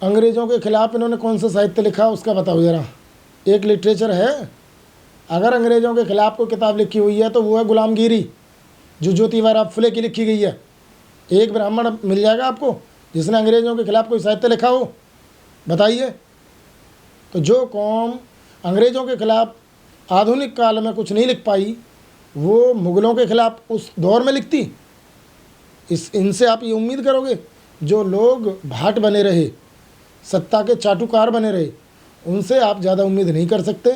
अंग्रेज़ों के खिलाफ इन्होंने कौन सा साहित्य लिखा उसका बताओ ज़रा। एक लिटरेचर है, अगर अंग्रेज़ों के खिलाफ कोई किताब लिखी हुई है तो वो है गुलामगिरी, जो ज्योतिबा फुले की लिखी गई है। एक ब्राह्मण मिल जाएगा आपको जिसने अंग्रेज़ों के खिलाफ कोई साहित्य लिखा हो, बताइए। तो जो कौम अंग्रेज़ों के खिलाफ आधुनिक काल में कुछ नहीं लिख पाई, वो मुग़लों के खिलाफ उस दौर में लिखती। इनसे आप ये उम्मीद करोगे, जो लोग भाट बने रहे, सत्ता के चाटुकार बने रहे, उनसे आप ज़्यादा उम्मीद नहीं कर सकते।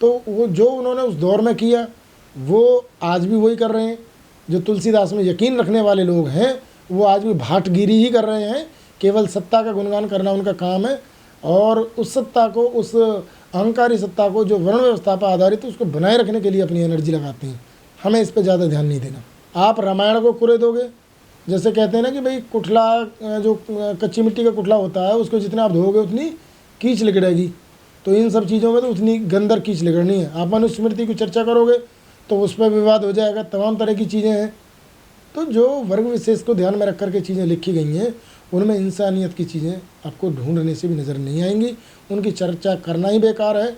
तो वो जो उन्होंने उस दौर में किया वो आज भी वही कर रहे हैं। जो तुलसीदास में यकीन रखने वाले लोग हैं वो आज भी भाटगिरी ही कर रहे हैं, केवल सत्ता का गुणगान करना उनका काम है। और उस सत्ता को, उस अहंकारी सत्ता को जो वर्ण व्यवस्था पर आधारित है, उसको बनाए रखने के लिए अपनी एनर्जी लगाते हैं। हमें इस पर ज़्यादा ध्यान नहीं देना। आप रामायण को कुरे दोगे, जैसे कहते हैं ना कि भाई कुठला, जो कच्ची मिट्टी का कुठला होता है, उसको जितना आप धोगे उतनी कीच लिगड़ेगी। तो इन सब चीज़ों में तो उतनी गंदर कीच लिगड़नी है। आप मनुस्मृति की चर्चा करोगे तो उस पर विवाद हो जाएगा, तमाम तरह की चीज़ें हैं। तो जो वर्ग विशेष को ध्यान में रख कर के चीज़ें लिखी गई हैं, उनमें इंसानियत की चीज़ें आपको ढूंढने से भी नज़र नहीं आएंगी। उनकी चर्चा करना ही बेकार है।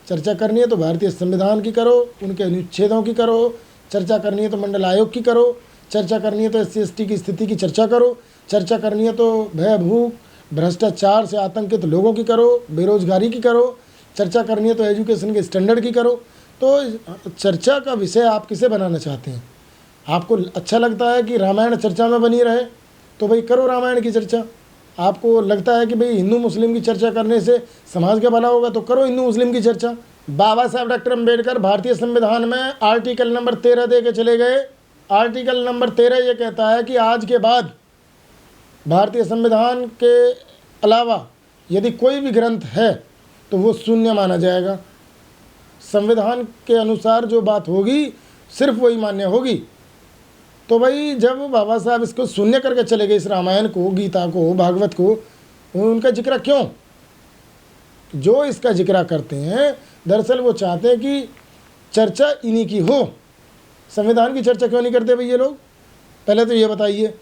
चर्चा करनी है तो भारतीय संविधान की करो, उनके अनुच्छेदों की करो। चर्चा करनी है तो मंडल आयोग की करो। चर्चा करनी है तो SC/ST की स्थिति की चर्चा करो। चर्चा करनी है तो भय, भूख, भ्रष्टाचार से आतंकित लोगों की करो, बेरोजगारी की करो। चर्चा करनी है तो एजुकेशन के स्टैंडर्ड की करो। तो चर्चा का विषय आप किसे बनाना चाहते हैं? आपको अच्छा लगता है कि रामायण चर्चा में बनी रहे तो भाई करो रामायण की चर्चा। आपको लगता है कि भाई हिंदू मुस्लिम की चर्चा करने से समाज का भला होगा तो करो हिंदू मुस्लिम की चर्चा। बाबा साहब डॉक्टर अम्बेडकर भारतीय संविधान में आर्टिकल नंबर 13 दे के चले गए। आर्टिकल नंबर 13 ये कहता है कि आज के बाद भारतीय संविधान के अलावा यदि कोई भी ग्रंथ है तो वो शून्य माना जाएगा। संविधान के अनुसार जो बात होगी सिर्फ वही मान्य होगी। तो भाई जब बाबा साहब इसको शून्य करके चले गए, इस रामायण को, गीता को, भागवत को, उनका जिक्र क्यों? जो इसका जिक्र करते हैं दरअसल वो चाहते हैं कि चर्चा इन्हीं की हो। संविधान की चर्चा क्यों नहीं करते भाई ये लोग? पहले तो ये बताइए।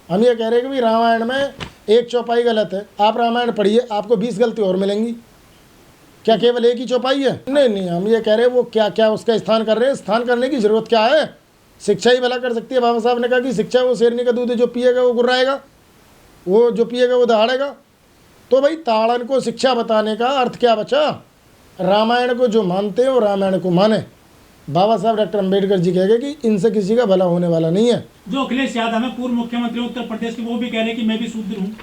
हम ये कह रहे हैं कि भाई रामायण में एक चौपाई गलत है। आप रामायण पढ़िए, आपको 20 गलती और मिलेंगी। क्या केवल एक ही चौपाई है? नहीं, हम ये कह रहे हैं वो क्या क्या उसका स्थान कर रहे हैं। स्थान करने की ज़रूरत क्या है? शिक्षा ही भला कर सकती है। बाबा साहब ने कहा कि शिक्षा वो शेरनी का दूध है, जो पिएगा वो गुर्राएगा, वो जो पिएगा वो दहाड़ेगा। तो भाई ताड़न को शिक्षा बताने का अर्थ क्या बचा? रामायण को जो मानते हैं वो रामायण को माने। बाबा साहब डॉक्टर अम्बेडकर जी कह गए कि इनसे किसी का भला होने वाला नहीं है। जो अखिलेश यादव है पूर्व मुख्यमंत्री उत्तर प्रदेश के, वो भी कह रहे हैं कि मैं भी शूद्र हूँ।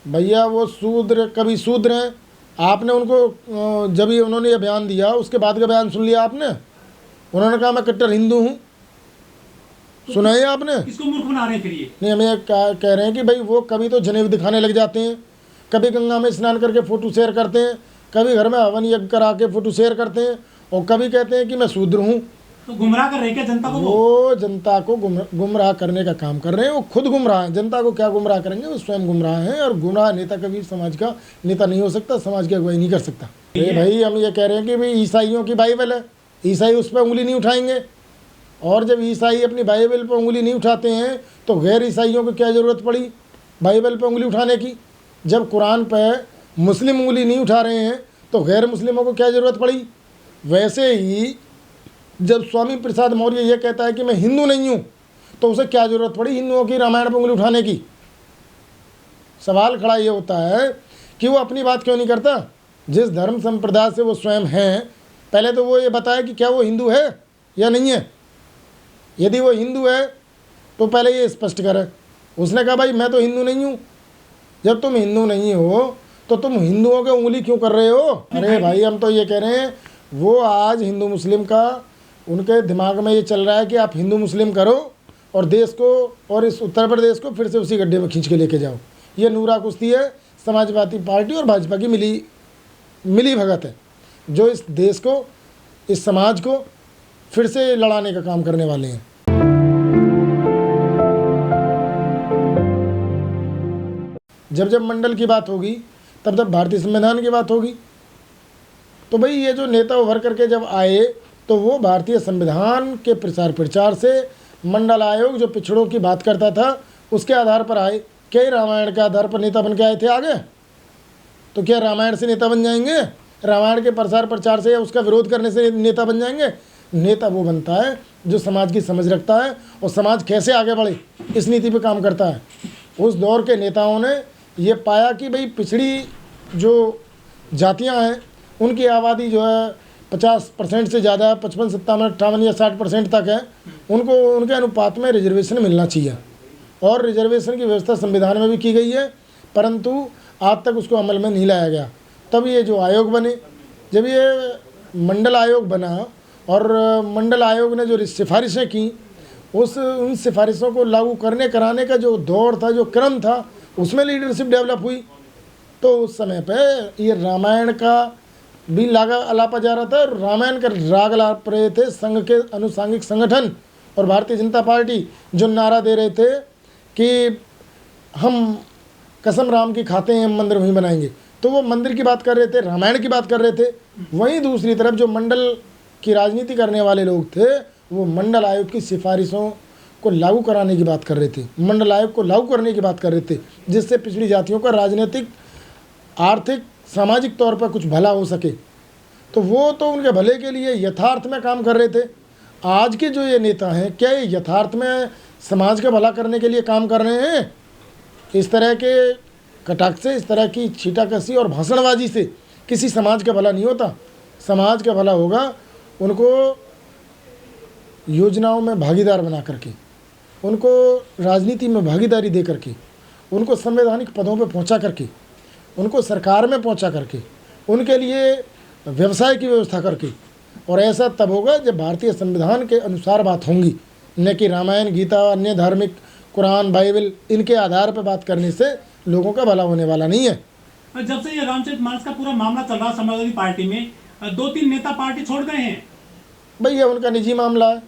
भैया वो शूद्र कभी शूद्र हैं। आपने उनको जब ये उन्होंने ये बयान दिया उसके बाद का बयान सुन लिया आपने? उन्होंने कहा मैं कट्टर हिंदू हूँ। तो सुना है आपने? किसको मूर्ख बना रहे हैं फिर ये? नहीं, हम ये कह रहे हैं कि भाई वो कभी तो जनेऊ दिखाने लग जाते हैं, कभी गंगा में स्नान करके फ़ोटो शेयर करते हैं, कभी घर में हवन यज्ञ करा के फ़ोटो शेयर करते हैं, और कभी कहते हैं कि मैं शूद्र हूँ। तो गुमराह कर रहे हैं क्या जनता को? वो जनता को गुमराह करने का काम कर रहे हैं। वो खुद गुमराह हैं। जनता को क्या गुमराह करेंगे? वो स्वयं गुमराह हैं। और गुमराह नेता कभी समाज का नेता नहीं हो सकता, समाज की अगुवाई नहीं कर सकता। भाई हम ये कह रहे हैं कि भाई ईसाइयों की बाइबल है, ईसाई उस पर उंगली नहीं उठाएंगे। और जब ईसाई अपनी बाइबल पर उंगली नहीं उठाते हैं तो गैर ईसाइयों को क्या ज़रूरत पड़ी बाइबल पर उंगली उठाने की? जब कुरान पर मुस्लिम उंगली नहीं उठा रहे हैं तो गैर मुस्लिमों को क्या ज़रूरत पड़ी? वैसे ही जब स्वामी प्रसाद मौर्य ये कहता है कि मैं हिंदू नहीं हूँ तो उसे क्या ज़रूरत पड़ी हिंदुओं की रामायण पर उंगली उठाने की? सवाल खड़ा ये होता है कि वो अपनी बात क्यों नहीं करता? जिस धर्म संप्रदाय से वो स्वयं हैं, पहले तो वो ये बताए कि क्या वो हिंदू है या नहीं है। यदि वो हिंदू है तो पहले ये स्पष्ट करे। उसने कहा भाई मैं तो हिंदू नहीं हूँ। जब तुम हिंदू नहीं हो तो तुम हिंदुओं के उंगली क्यों कर रहे हो? अरे भाई हम तो ये कह रहे हैं, वो आज हिंदू मुस्लिम का उनके दिमाग में ये चल रहा है कि आप हिंदू मुस्लिम करो और देश को और इस उत्तर प्रदेश को फिर से उसी गड्ढे में खींच के लेके जाओ। ये नूरा कुश्ती है। समाजवादी पार्टी और भाजपा की मिली भगत है, जो इस देश को, इस समाज को फिर से लड़ाने का काम करने वाले हैं। जब मंडल की बात होगी तब भारतीय संविधान की बात होगी। तो भाई ये जो नेता उभर करके जब आए तो वो भारतीय संविधान के प्रचार प्रचार से मंडल आयोग जो पिछड़ों की बात करता था उसके आधार पर आए। क्या रामायण के आधार पर नेता बन के आए थे आगे? तो क्या रामायण से नेता बन जाएंगे? रामायण के प्रसार प्रचार से या उसका विरोध करने से नेता बन जाएंगे? नेता वो बनता है जो समाज की समझ रखता है और समाज कैसे आगे बढ़े इस नीति पे काम करता है। उस दौर के नेताओं ने ये पाया कि भाई पिछड़ी जो जातियां हैं उनकी आबादी जो है 50% से ज़्यादा, 55, 57, 58 या 60% तक है, उनको उनके अनुपात में रिजर्वेशन मिलना चाहिए। और रिजर्वेशन की व्यवस्था संविधान में भी की गई है, परंतु आज तक उसको अमल में नहीं लाया गया। तब ये जो आयोग बने, जब ये मंडल आयोग बना और मंडल आयोग ने जो सिफारिशें की, उन सिफारिशों को लागू करने कराने का जो दौर था, जो क्रम था, उसमें लीडरशिप डेवलप हुई। तो उस समय पे ये रामायण का भी लापा जा रहा था, रामायण का राग लाप रहे थे संघ के अनुसांगिक संगठन और भारतीय जनता पार्टी, जो नारा दे रहे थे कि हम कसम राम की खाते हैं, हम मंदिर वहीं बनाएंगे। तो वो मंदिर की बात कर रहे थे, रामायण की बात कर रहे थे। वहीं दूसरी तरफ जो मंडल की राजनीति करने वाले लोग थे, वो मंडल आयोग की सिफारिशों को लागू कराने की बात कर रहे थे, मंडल आयोग को लागू करने की बात कर रहे थे, जिससे पिछड़ी जातियों का राजनीतिक, आर्थिक, सामाजिक तौर पर कुछ भला हो सके। तो वो तो उनके भले के लिए यथार्थ में काम कर रहे थे। आज के जो ये नेता हैं, क्या ये यथार्थ में समाज का भला करने के लिए काम कर रहे हैं? इस तरह के कटाक्ष से, इस तरह की छीटाकसी और भाषणबाजी से किसी समाज का भला नहीं होता। समाज का भला होगा उनको योजनाओं में भागीदार बना करके, उनको राजनीति में भागीदारी दे करके, उनको संवैधानिक पदों पर पहुंचा करके, उनको सरकार में पहुंचा करके, उनके लिए व्यवसाय की व्यवस्था करके। और ऐसा तब होगा जब भारतीय संविधान के अनुसार बात होंगी, न कि रामायण, गीता, अन्य धार्मिक, कुरान, बाइबल, इनके आधार पर बात करने से लोगों का भला होने वाला नहीं है। जब से ये रामचरितमानस का पूरा मामला चल रहा समाजवादी पार्टी में, 2-3 नेता पार्टी छोड़ गए हैं। भैया उनका निजी मामला है।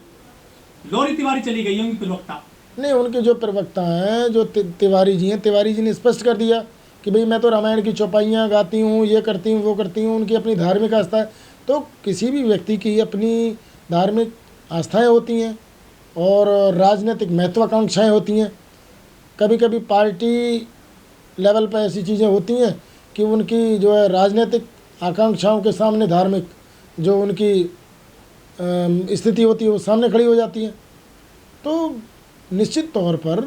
लौरी तिवारी चली गई है उनकी प्रवक्ता। नहीं, उनके जो प्रवक्ता हैं, जो तिवारी जी हैं, तिवारी जी ने स्पष्ट कर दिया कि भाई मैं तो रामायण की चौपाइयाँ गाती हूँ, ये करती हूँ, वो करती हूँ। उनकी अपनी धार्मिक आस्था है। तो किसी भी व्यक्ति की अपनी धार्मिक आस्थाएं होती हैं और राजनीतिक महत्वाकांक्षाएं होती हैं। कभी कभी पार्टी लेवल पर ऐसी चीज़ें होती हैं कि उनकी जो है राजनीतिक आकांक्षाओं के सामने धार्मिक जो उनकी स्थिति होती है वो सामने खड़ी हो जाती है। तो निश्चित तौर पर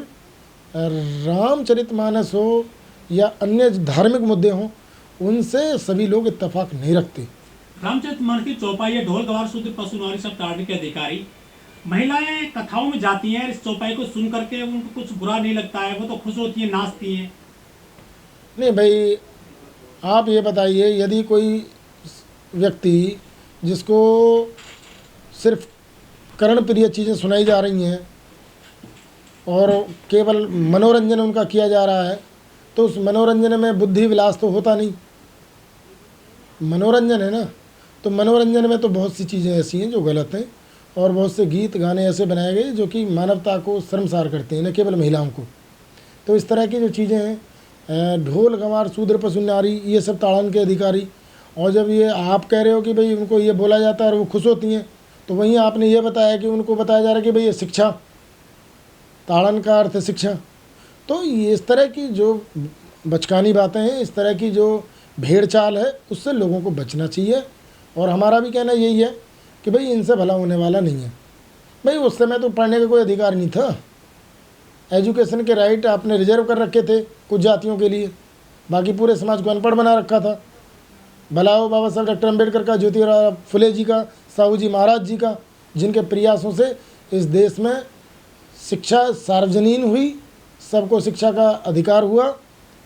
रामचरितमानस हो या अन्य धार्मिक मुद्दे हों, उनसे सभी लोग इत्तेफाक नहीं रखते। रामचरितमानस की चौपाई, ढोल गवार शूद्र पशु नारी सब ताड़ने के अधिकारी, महिलाएं कथाओं में जाती हैं, इस चौपाई को सुन करके उनको कुछ बुरा नहीं लगता है, वो तो खुश होती हैं, नाचती हैं। नहीं भाई, आप ये बताइए, यदि कोई व्यक्ति जिसको सिर्फ कर्णप्रिय चीज़ें सुनाई जा रही हैं और केवल मनोरंजन उनका किया जा रहा है, तो उस मनोरंजन में बुद्धि विलास तो होता नहीं। मनोरंजन है ना, तो मनोरंजन में तो बहुत सी चीज़ें ऐसी हैं जो गलत हैं और बहुत से गीत गाने ऐसे बनाए गए जो कि मानवता को शर्मसार करते हैं, न केवल महिलाओं को। तो इस तरह की जो चीज़ें हैं, ढोल गंवार शूद्र पशु नारी, ये सब ताड़न के अधिकारी। और जब ये आप कह रहे हो कि भाई उनको ये बोला जाता है और वो खुश होती हैं, तो वहीं आपने ये बताया कि उनको बताया जा रहा है कि भाई ये शिक्षा, ताड़न का अर्थ है शिक्षा। तो ये इस तरह की जो बचकानी बातें हैं, इस तरह की जो भेड़ चाल है, उससे लोगों को बचना चाहिए। और हमारा भी कहना यही है कि भाई इनसे भला होने वाला नहीं है। भाई उस समय तो पढ़ने का कोई अधिकार नहीं था, एजुकेशन के राइट आपने रिजर्व कर रखे थे कुछ जातियों के लिए, बाकी पूरे समाज को अनपढ़ बना रखा था। भला हो बाबा साहब डॉक्टर अम्बेडकर का, ज्योतिराव फुले जी का, साहू जी महाराज जी का, जिनके प्रयासों से इस देश में शिक्षा सार्वजनीन हुई, सबको शिक्षा का अधिकार हुआ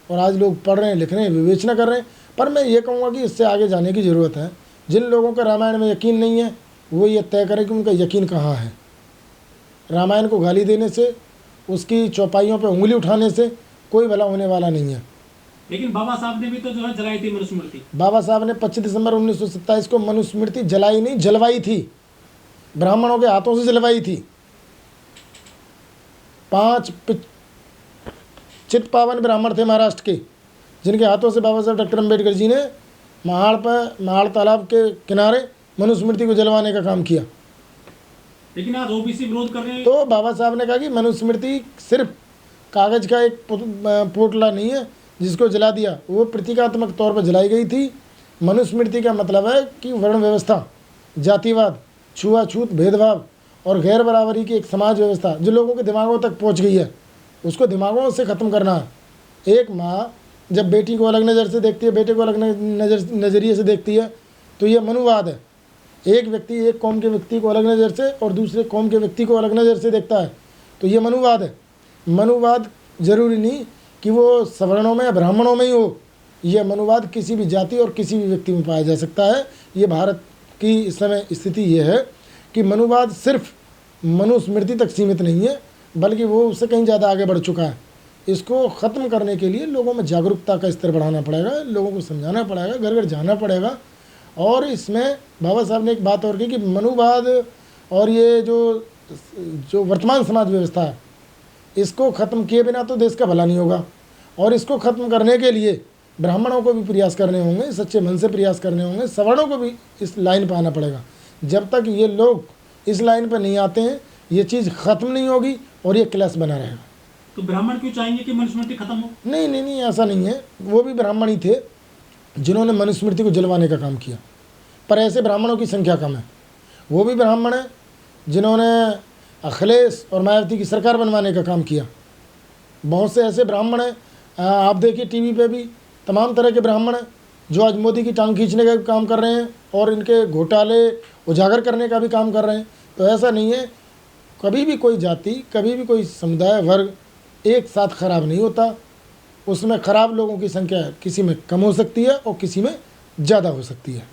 और आज लोग पढ़ रहे हैं, लिख रहे हैं, विवेचना कर रहे हैं। पर मैं ये कहूँगा कि इससे आगे जाने की ज़रूरत है। जिन लोगों का रामायण में यकीन नहीं है, वो ये तय करें कि उनका यकीन कहाँ है। रामायण को गाली देने से, उसकी चौपाइयों पर उंगली उठाने से कोई भला होने वाला नहीं है। लेकिन बाबा साहब ने भी तो जो है जलाई थी मनुस्मृति। बाबा साहब ने 25 दिसंबर 1927 को मनुस्मृति जलाई नहीं, जलवाई थी, ब्राह्मणों के हाथों से जलवाई थी। 5 चित पावन ब्राह्मण थे महाराष्ट्र के, जिनके हाथों से बाबा साहब डॉक्टर अम्बेडकर जी ने महाड़ तालाब के किनारे मनुस्मृति को जलवाने का काम किया। लेकिन आज ओबीसी विरोध कर रहे हैं। तो बाबा साहब ने कहा कि मनुस्मृति सिर्फ कागज़ का एक पोटला नहीं है, जिसको जला दिया वो प्रतीकात्मक तौर पर जलाई गई थी। मनुस्मृति का मतलब है कि वर्ण व्यवस्था, जातिवाद, छुआछूत, भेदभाव और गैर बराबरी की एक समाज व्यवस्था जो लोगों के दिमागों तक पहुंच गई है, उसको दिमागों से ख़त्म करना है। एक माँ जब बेटी को अलग नज़र से देखती है, बेटे को अलग नज़रिए से देखती है, तो ये मनुवाद है। एक व्यक्ति एक कौम के व्यक्ति को अलग नज़र से और दूसरे कौम के व्यक्ति को अलग नज़र से देखता है, तो ये मनुवाद है। मनुवाद ज़रूरी नहीं कि वो सवर्णों में या ब्राह्मणों में ही हो, यह मनुवाद किसी भी जाति और किसी भी व्यक्ति में पाया जा सकता है। ये भारत की इस समय स्थिति ये है कि मनुवाद सिर्फ मनुस्मृति तक सीमित नहीं है, बल्कि वो उससे कहीं ज़्यादा आगे बढ़ चुका है। इसको ख़त्म करने के लिए लोगों में जागरूकता का स्तर बढ़ाना पड़ेगा, लोगों को समझाना पड़ेगा, घर घर जाना पड़ेगा। और इसमें बाबा साहब ने एक बात और की कि मनुवाद और ये जो वर्तमान समाज व्यवस्था है, इसको ख़त्म किए बिना तो देश का भला नहीं होगा। और इसको ख़त्म करने के लिए ब्राह्मणों को भी प्रयास करने होंगे, सच्चे मन से प्रयास करने होंगे, सवर्णों को भी इस लाइन पर आना पड़ेगा। जब तक ये लोग इस लाइन पर नहीं आते हैं, ये चीज़ ख़त्म नहीं होगी और ये क्लास बना रहेगा। तो ब्राह्मण क्यों चाहेंगे कि मनुस्मृति खत्म हो? नहीं, ऐसा नहीं है। वो भी ब्राह्मण ही थे जिन्होंने मनुस्मृति को जलवाने का काम किया, पर ऐसे ब्राह्मणों की संख्या कम है। वो भी ब्राह्मण हैं जिन्होंने अखिलेश और मायावती की सरकार बनवाने का काम किया। बहुत से ऐसे ब्राह्मण हैं, आप देखिए टीवी पे भी तमाम तरह के ब्राह्मण हैं जो आज मोदी की टांग खींचने का भी काम कर रहे हैं और इनके घोटाले उजागर करने का भी काम कर रहे हैं। तो ऐसा नहीं है, कभी भी कोई जाति, कभी भी कोई समुदाय, वर्ग एक साथ खराब नहीं होता। उसमें खराब लोगों की संख्या किसी में कम हो सकती है और किसी में ज़्यादा हो सकती है।